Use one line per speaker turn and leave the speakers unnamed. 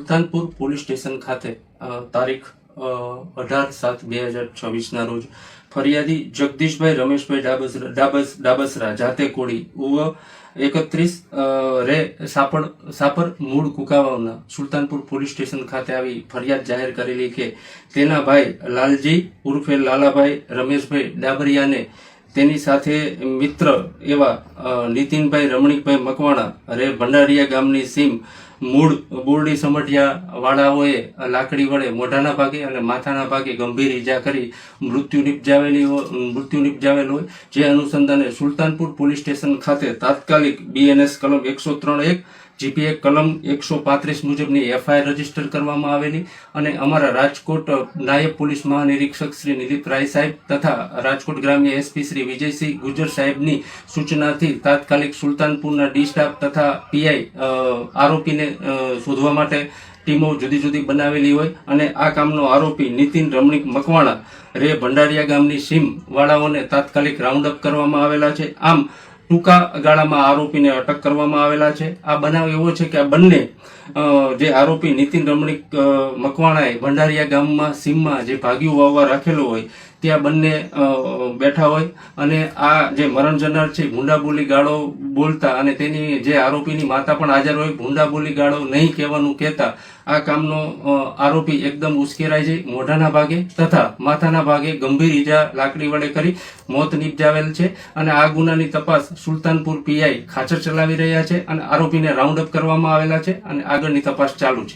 Sultanpur police station ખાતે તારીખ 18/7/2026 ના રોજ ફરિયાદી જગદીશભાઈ રમેશભાઈ ડાબસરા જાતે કોળી ઉવ 31 રે સાપર મૂળ કુકાવાવના સુલતાનપુર પોલીસ સ્ટેશન ખાતે આવી ફરિયાદ જાહેર કરેલી કે તેના ભાઈ લાલજી ઉર્ફે લાલાભાઈ રમેશભાઈ ડાબરિયાને તેની સાથે મિત્ર એવા નીતિનભાઈ રમણીકભાઈ મકવાણા રે ભંડારીયા ગામની સીમ મૂળ બોરડી સમઢિયા વાળાઓએ લાકડી વડે મોઢાના ભાગે અને માથાના ભાગે ગંભીર ઈજા કરી મૃત્યુ નિપજાવેલ હોય, જે અનુસંધાને સુલતાનપુર પોલીસ સ્ટેશન ખાતે તાત્કાલિક BNS કલમ 103(1) GPA કલમ 135 મુજબની FIR રજીસ્ટર કરવામાં આવેલી અને અમારા રાજકોટ નાયબ પોલીસ મહાનિરીક્ષક શ્રી નિલીપ રાય સાહેબ તથા રાજકોટ ગ્રામ્ય SP શ્રી વિજયસિંહ ગુજર સાહેબની સૂચનાથી તાત્કાલિક સુલતાનપુરના D સ્ટાફ તથા PI આરોપીને શોધવા માટે ટીમો જુદી જુદી બનાવેલી હોય અને આ કામનો આરોપી નીતિન રમણીક મકવાણા રે ભંડારીયા ગામની સીમ વાળાઓને તાત્કાલિક રાઉન્ડ અપ કરવામાં આવેલા છે. આમ ટૂંકા ગાળામાં આરોપીને અટક કરવામાં આવેલા છે. આ બનાવ એવો છે કે આ બંને જે આરોપી નીતિન રમણીક મકવાણાએ ભંડારીયા ગામમાં સીમમાં જે ભાગ્યું વાવવા રાખેલો હોય ત્યાં બંને બેઠા હોય અને આ જે મરણ જનાર છે ભૂંડા બોલી ગાળો બોલતા અને તેની જે આરોપીની માતા પણ હાજર હોય ભૂંડા બોલી ગાળો નહીં કહેવાનું કહેતા આ કામનો આરોપી એકદમ ઉશ્કેરાઈ જઈ મોઢાના ભાગે તથા માથાના ભાગે ગંભીર ઈજા લાકડી વડે કરી મોત નિપજાવેલ છે અને આ ગુનાની તપાસ સુલતાનપુર PI ખાચર ચલાવી રહ્યા છે અને આરોપીને રાઉન્ડ અપ કરવામાં આવેલા છે અને આગળની તપાસ ચાલુ છે.